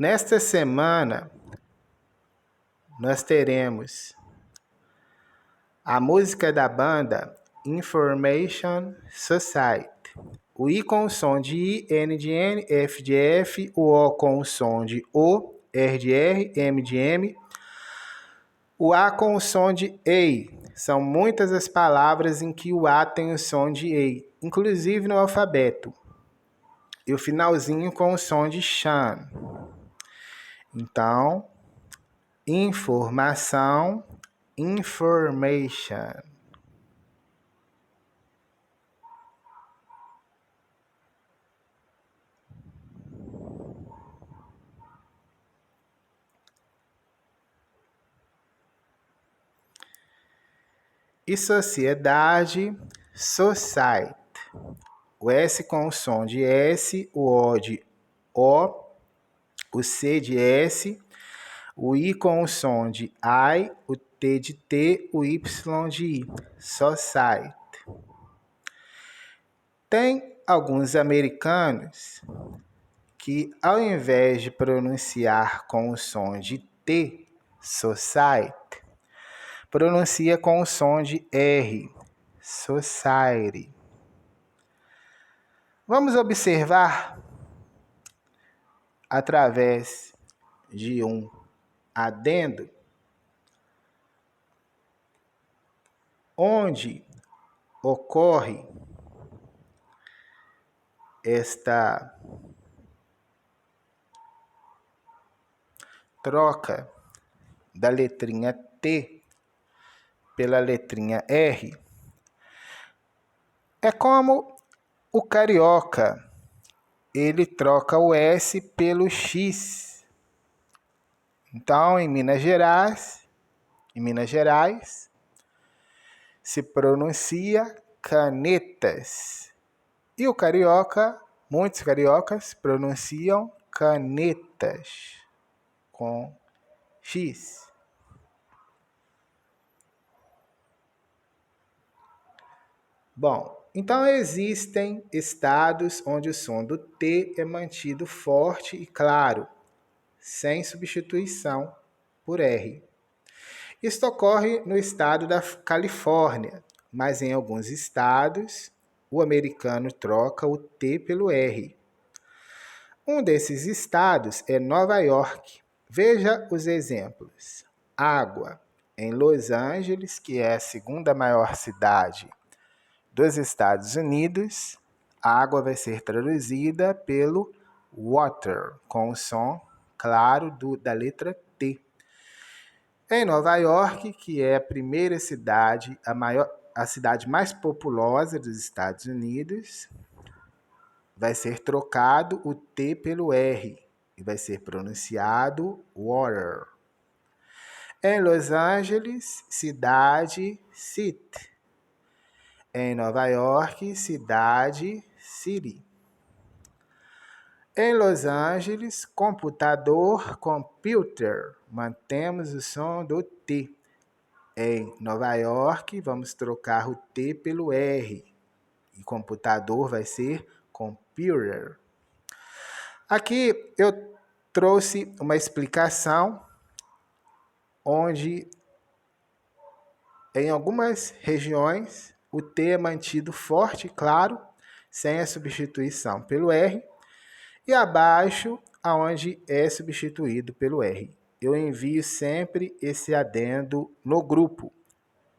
Nesta semana, nós teremos a música da banda Information Society. O I com o som de I, N de N, F de F, o O com o som de O, R de R, M de M, o A com o som de EI. São muitas as palavras em que o A tem o som de EI, inclusive no alfabeto. E o finalzinho com o som de SHAN. Então, informação, information. E sociedade, society. O S com o som de S, o O de O, o C de S, o I com o som de I, o T de T, o Y de I. Society. Tem alguns americanos que, ao invés de pronunciar com o som de T, society, pronuncia com o som de R, society. Vamos observar, através de um adendo, onde ocorre esta troca da letrinha T pela letrinha R. É como o carioca, ele troca o S pelo X. Então, em Minas Gerais, se pronuncia canetas. E o carioca, muitos cariocas pronunciam canetas com X. Bom, então existem estados onde o som do T é mantido forte e claro, sem substituição por R. Isto ocorre no estado da Califórnia, mas em alguns estados o americano troca o T pelo R. Um desses estados é Nova York. Veja os exemplos. Água. Em Los Angeles, que é a segunda maior cidade dos Estados Unidos, a água vai ser traduzida pelo water, com o som claro da letra T. Em Nova York, que é a primeira cidade, a cidade mais populosa dos Estados Unidos, vai ser trocado o T pelo R e vai ser pronunciado water. Em Los Angeles, cidade, city. Em Nova York, cidade, city. Em Los Angeles, computador, computer. Mantemos o som do T. Em Nova York, vamos trocar o T pelo R. E computador vai ser computer. Aqui eu trouxe uma explicação onde em algumas regiões o T é mantido forte, claro, sem a substituição pelo R, e abaixo, aonde é substituído pelo R. Eu envio sempre esse adendo no grupo,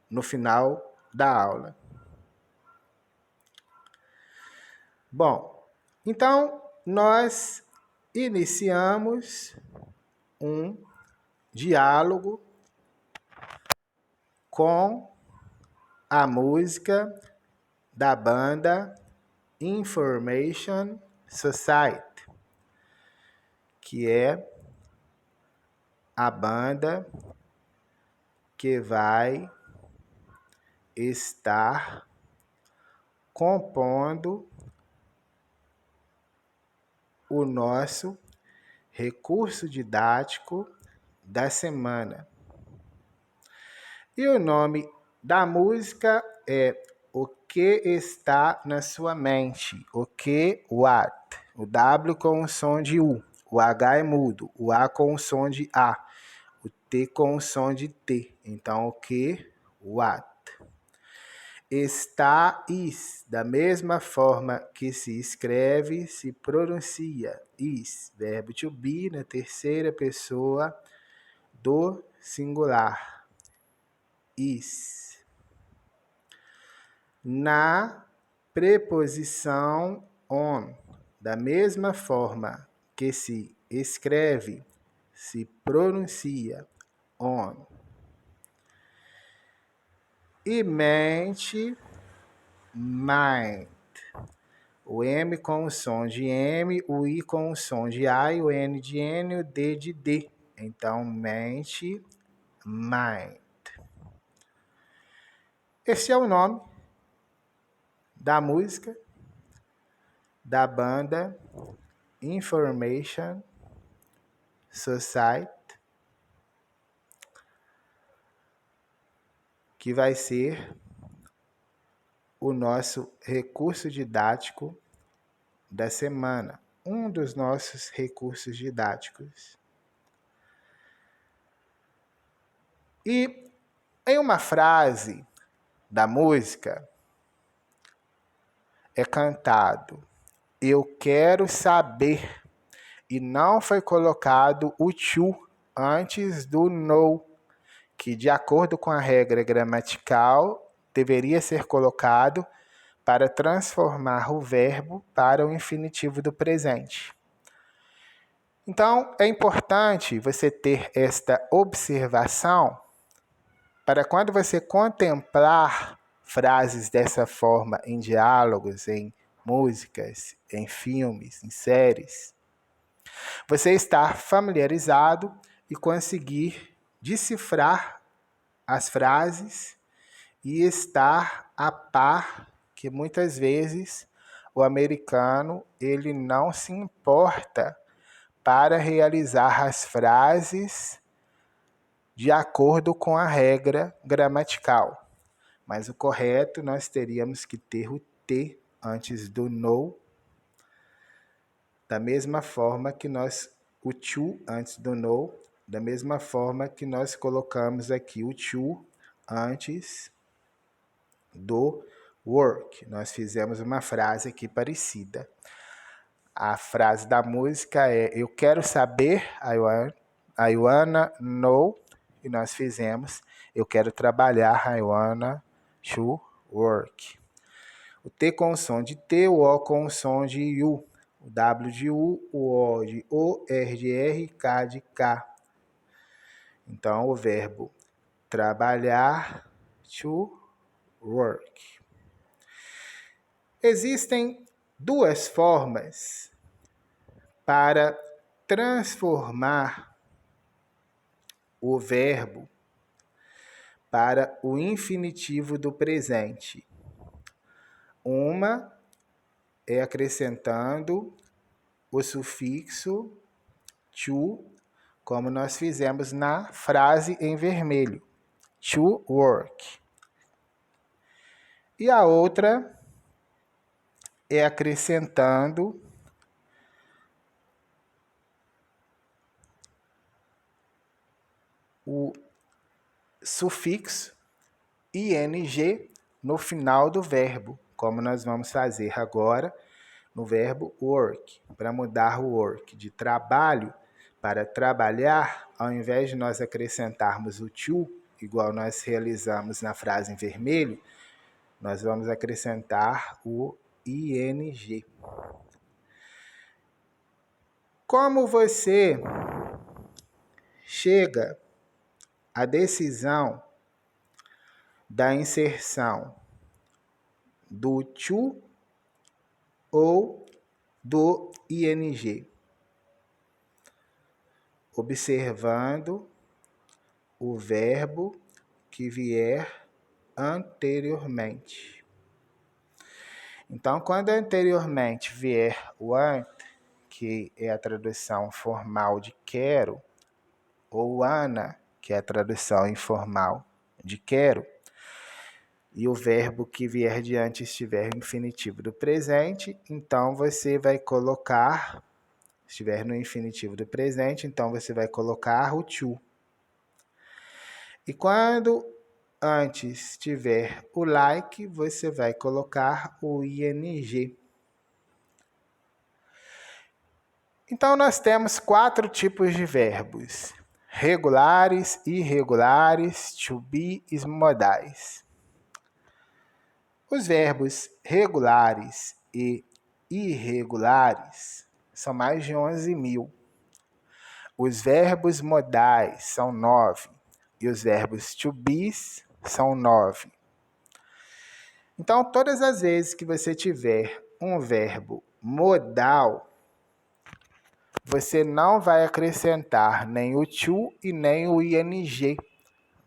no final da aula. Bom, então nós iniciamos um diálogo com a música da banda Information Society, que é a banda que vai estar compondo o nosso recurso didático da semana. E o nome da música é O que está na sua mente? O que, what? O W com o som de U. O H é mudo. O A com o som de A. O T com o som de T. Então, o que? What. Is. Da mesma forma que se escreve, se pronuncia. Is. Verbo to be na terceira pessoa do singular. Is. Na preposição on. Da mesma forma que se escreve, se pronuncia. On. E mente, mind. O M com o som de M, o I com o som de I, o N de N, o D de D. Então, mente, mind. Esse é o nome da música, da banda Information Society, que vai ser o nosso recurso didático da semana, um dos nossos recursos didáticos. E em uma frase da música é cantado: eu quero saber, e não foi colocado o to antes do no, que de acordo com a regra gramatical deveria ser colocado para transformar o verbo para o infinitivo do presente. Então, é importante você ter esta observação para quando você contemplar frases dessa forma em diálogos, em músicas, em filmes, em séries, você estar familiarizado e conseguir decifrar as frases e estar a par que muitas vezes o americano ele não se importa para realizar as frases de acordo com a regra gramatical. Mas o correto nós teríamos que ter o T antes do no, da mesma forma que o to antes do no, da mesma forma que nós colocamos aqui o to antes do work. Nós fizemos uma frase aqui parecida. A frase da música é: eu quero saber, I wanna know, e nós fizemos: eu quero trabalhar, I wanna to work. O T com o som de T, o O com o som de U, o W de U, o O de O, R de R, K de K. Então, o verbo trabalhar, to work. Existem duas formas para transformar o verbo para o infinitivo do presente. Uma é acrescentando o sufixo to, como nós fizemos na frase em vermelho, to work. E a outra é acrescentando o sufixo ing no final do verbo, como nós vamos fazer agora no verbo work. Para mudar o work de trabalho para trabalhar, ao invés de nós acrescentarmos o to, igual nós realizamos na frase em vermelho, nós vamos acrescentar o ing. Como você chega à decisão da inserção do to ou do ing? Observando o verbo que vier anteriormente. Então, quando anteriormente vier o ant, que é a tradução formal de quero, ou ana, que é a tradução informal de quero, e o verbo que vier diante estiver infinitivo do presente, então você vai colocar estiver no infinitivo do presente, então você vai colocar o to. E quando antes tiver o like, você vai colocar o ing. Então, nós temos 4 tipos de verbos: regulares, irregulares, to be e modais. Os verbos regulares e irregulares são mais de 11.000. Os verbos modais são 9 e os verbos to be são 9. Então, todas as vezes que você tiver um verbo modal, você não vai acrescentar nem o to e nem o ing.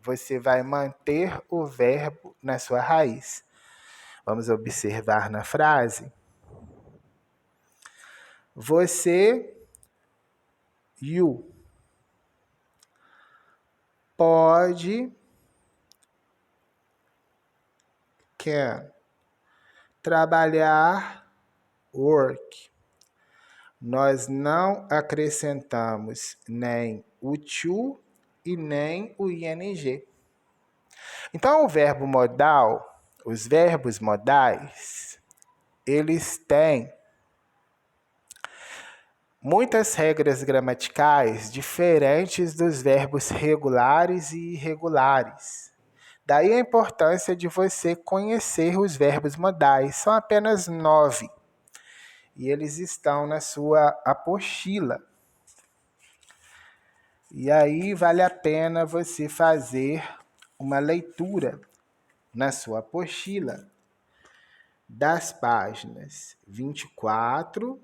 Você vai manter o verbo na sua raiz. Vamos observar na frase. Você, you, pode, can, trabalhar, work. Nós não acrescentamos nem o to e nem o ing. Então, o verbo modal, os verbos modais, eles têm muitas regras gramaticais diferentes dos verbos regulares e irregulares. Daí a importância de você conhecer os verbos modais. São apenas 9. E eles estão na sua apostila. E aí vale a pena você fazer uma leitura na sua apostila das páginas 24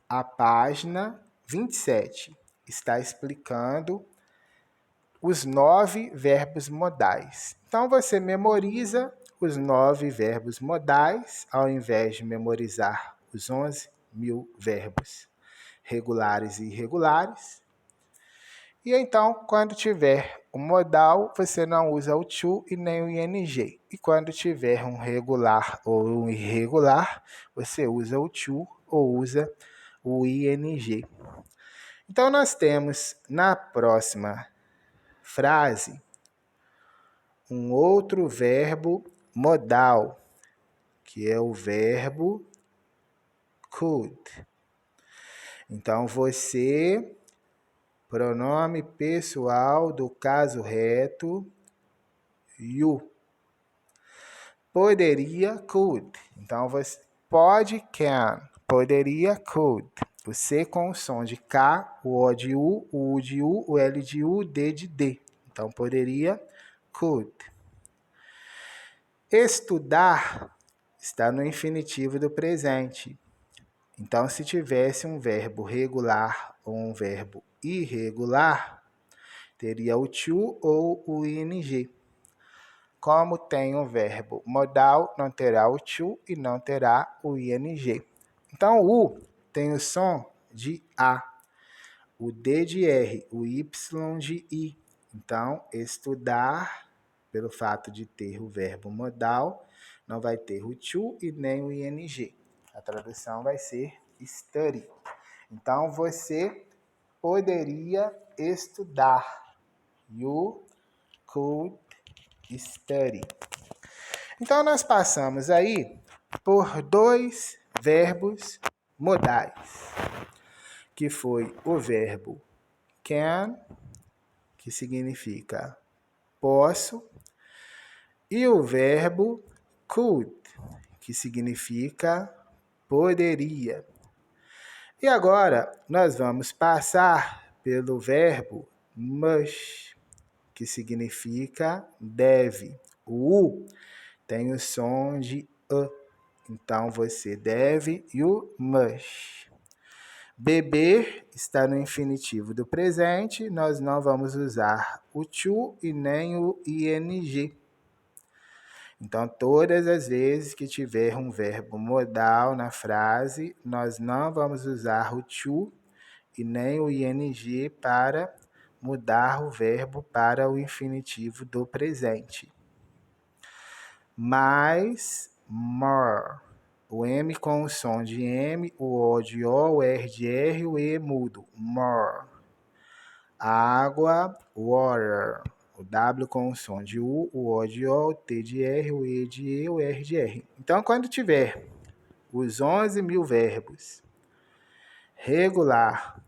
à página 27. Está explicando os 9 verbos modais. Então, você memoriza os 9 verbos modais, ao invés de memorizar os 11.000 verbos regulares e irregulares. E então, quando tiver um modal, você não usa o to e nem o ing. E quando tiver um regular ou um irregular, você usa o to ou usa o ing. Então, nós temos na próxima frase um outro verbo modal, que é o verbo could. Então, você, pronome pessoal do caso reto, you. Poderia, could. Então, você pode, can. Poderia, could. O C com o som de K, o O de U, o U de U, o L de U, o D de D. Então, poderia, could. Estudar está no infinitivo do presente. Então, se tivesse um verbo regular ou um verbo irregular, teria o to ou o ing. Como tem um verbo modal, não terá o to e não terá o ing. Então, o tem o som de A, o D de R, o Y de I. Então, estudar, pelo fato de ter o verbo modal, não vai ter o to e nem o ing. A tradução vai ser study. Então, você poderia estudar. You could study. Então, nós passamos aí por 2 verbos modais, que foi o verbo can, que significa posso, e o verbo could, que significa poderia. E agora nós vamos passar pelo verbo must, que significa deve. O U tem o som de A, então você deve e o must. Beber está no infinitivo do presente, nós não vamos usar o to e nem o ing. Então, todas as vezes que tiver um verbo modal na frase, nós não vamos usar o to e nem o ing para mudar o verbo para o infinitivo do presente. Mais, more. O M com o som de M, o O de O, o R de R, o E mudo. More. Água, water. O W com o som de U, o O de O, o T de R, o E de E, o R de R. Então, quando tiver os 11.000 verbos regular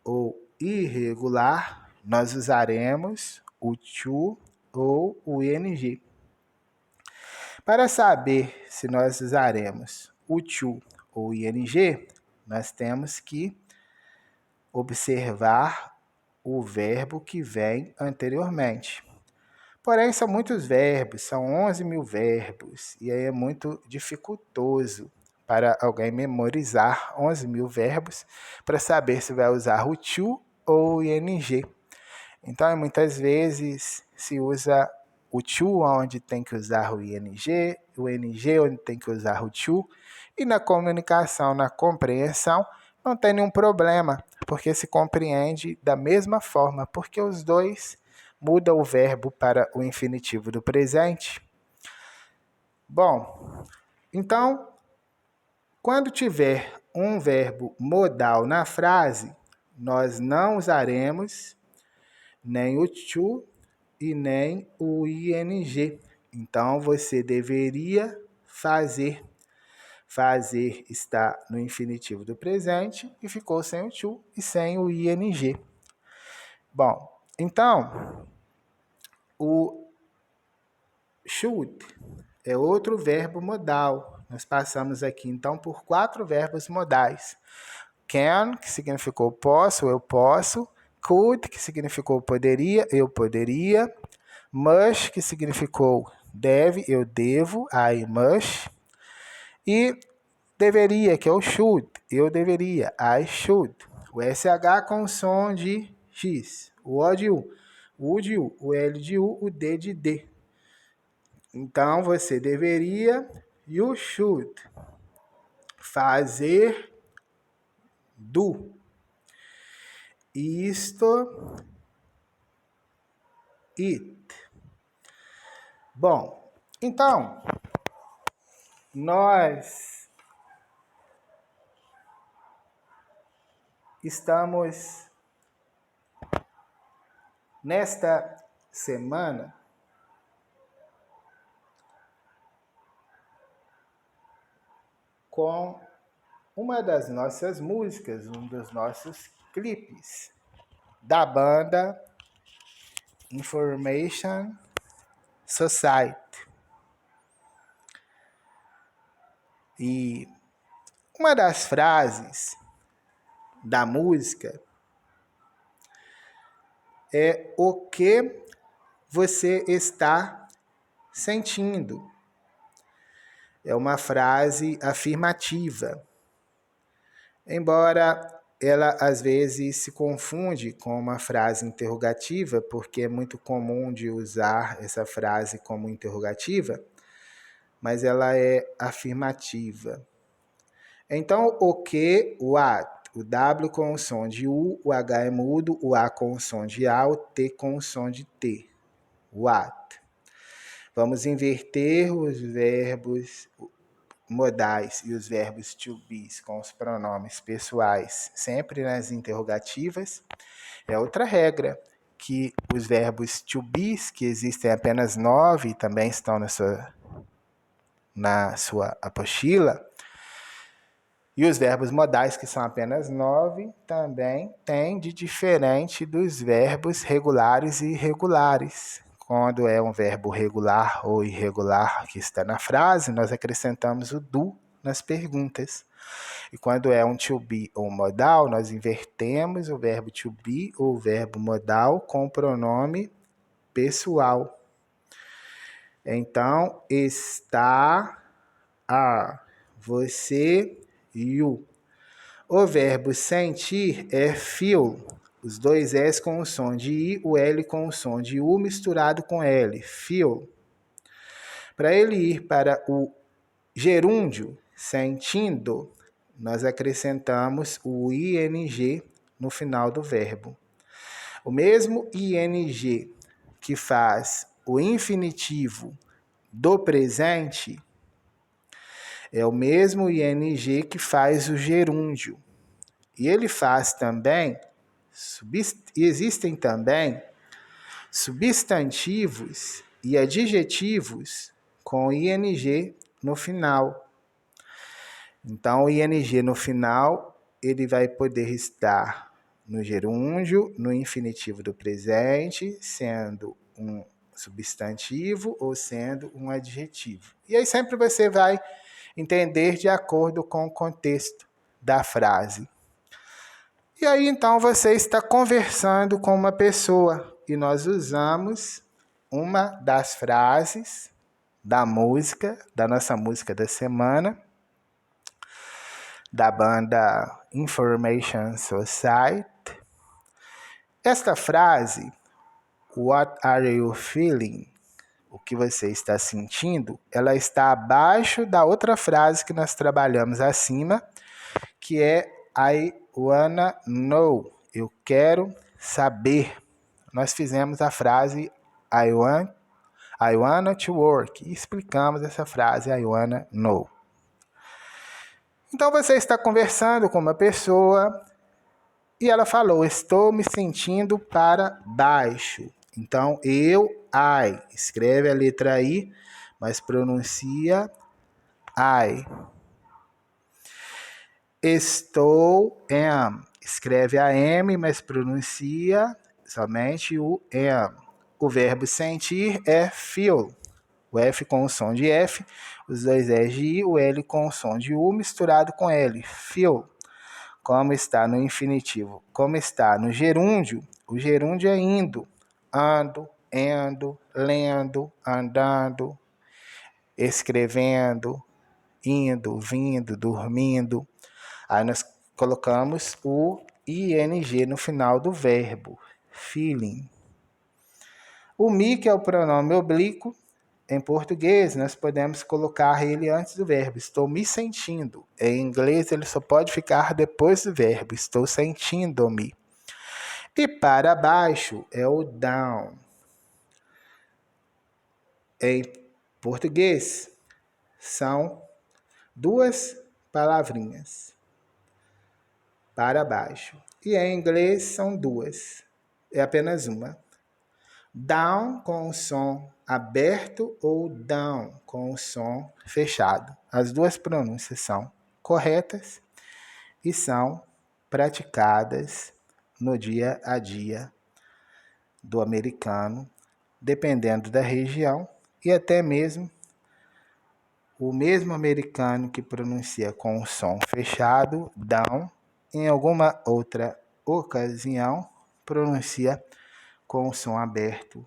ou irregular, nós usaremos o to ou o ing. Para saber se nós usaremos o to ou o ing, nós temos que observar o verbo que vem anteriormente. Porém, são muitos verbos, são 11.000 verbos, e aí é muito dificultoso para alguém memorizar 11.000 verbos para saber se vai usar o to ou o ing. Então, muitas vezes se usa o to onde tem que usar o ing onde tem que usar o to, e na comunicação, na compreensão, não tem nenhum problema, porque se compreende da mesma forma, porque os dois mudam o verbo para o infinitivo do presente. Bom, então, quando tiver um verbo modal na frase, nós não usaremos nem o to e nem o ing. Então, você deveria fazer. Fazer está no infinitivo do presente e ficou sem o to e sem o ing. Bom, então, o should é outro verbo modal. Nós passamos aqui, então, por 4 verbos modais. Can, que significou posso, eu posso. Could, que significou poderia, eu poderia. Must, que significou deve, eu devo, I must. E deveria, que é o should, eu deveria, I should. O SH com o som de X, o O de U, o U de U, o L de U, o D de D. Então, você deveria, you should, fazer, do. Isto, it. Bom, então, nós estamos nesta semana com uma das nossas músicas, um dos nossos clipes da banda Information Society. E uma das frases da música é o que você está sentindo. É uma frase afirmativa. Embora ela às vezes se confunde com uma frase interrogativa, porque é muito comum de usar essa frase como interrogativa, mas ela é afirmativa. Então, o que, what, o W com o som de U, o H é mudo, o A com o som de A, o T com o som de T. What. Vamos inverter os verbos modais e os verbos to be com os pronomes pessoais sempre nas interrogativas. É outra regra, que os verbos to be, que existem apenas 9 e também estão na sua apostila, e os verbos modais, que são apenas 9, também têm de diferente dos verbos regulares e irregulares. Quando é um verbo regular ou irregular que está na frase, nós acrescentamos o do nas perguntas. E quando é um to be ou modal, nós invertemos o verbo to be ou o verbo modal com o pronome pessoal. Então, está, are, você, you. O verbo sentir é feel. Os dois S com o som de I, o L com o som de U misturado com L. Feel. Para ele ir para o gerúndio, sentindo, nós acrescentamos o ing no final do verbo. O mesmo ing que faz o infinitivo do presente É o mesmo ING que faz o gerúndio. E ele faz também, existem também substantivos e adjetivos com ING no final. Então, o ING no final, ele vai poder estar no gerúndio, no infinitivo do presente, sendo um substantivo ou sendo um adjetivo. E aí sempre você vai entender de acordo com o contexto da frase. E aí então você está conversando com uma pessoa e nós usamos uma das frases da música, da nossa música da semana, da banda Information Society. Esta frase, What are you feeling? O que você está sentindo? Ela está abaixo da outra frase que nós trabalhamos acima, que é I wanna know. Eu quero saber. Nós fizemos a frase I wanna to work e explicamos essa frase I wanna know. Então você está conversando com uma pessoa e ela falou, estou me sentindo para baixo. Então I, escreve a letra I, mas pronuncia I. Estou am, escreve a M, mas pronuncia somente o am. O verbo sentir é feel. O F com o som de F, os dois R's de I, o L com o som de U misturado com L. Feel. Como está no infinitivo? Como está no gerúndio? O gerúndio é indo. Ando, endo, lendo, andando, escrevendo, indo, vindo, dormindo. Aí nós colocamos o ING no final do verbo. Feeling. O me, que é o pronome oblíquo, em português, nós podemos colocar ele antes do verbo. Estou me sentindo. Em inglês, ele só pode ficar depois do verbo. Estou sentindo-me. E para baixo é o down. Em português, são duas palavrinhas. Para baixo. E em inglês, são duas. É apenas uma. Down com o som aberto ou down com o som fechado. As duas pronúncias são corretas e são praticadas no dia a dia do americano, dependendo da região, e até mesmo o mesmo americano que pronuncia com o som fechado, down, em alguma outra ocasião pronuncia com o som aberto,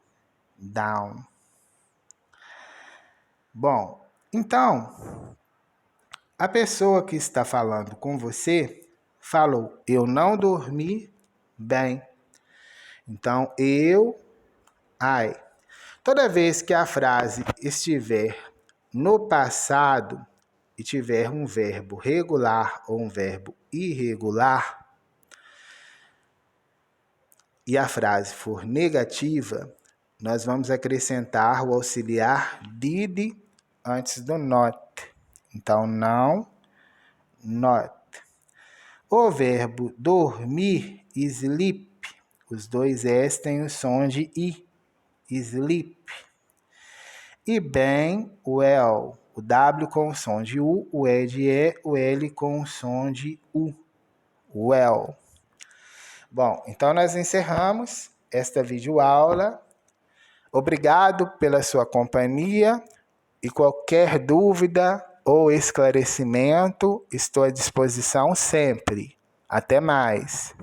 down. Bom, então, a pessoa que está falando com você falou, eu não dormi bem. Então, I. Toda vez que a frase estiver no passado e tiver um verbo regular ou um verbo irregular, e a frase for negativa, nós vamos acrescentar o auxiliar did antes do not. Então, não, not. O verbo dormir, sleep, os dois S têm o som de I, sleep. E bem, well, o W com o som de U, o E de E, o L com o som de U, well. Bom, então nós encerramos esta videoaula. Obrigado pela sua companhia e qualquer dúvida ou esclarecimento, estou à disposição sempre. Até mais!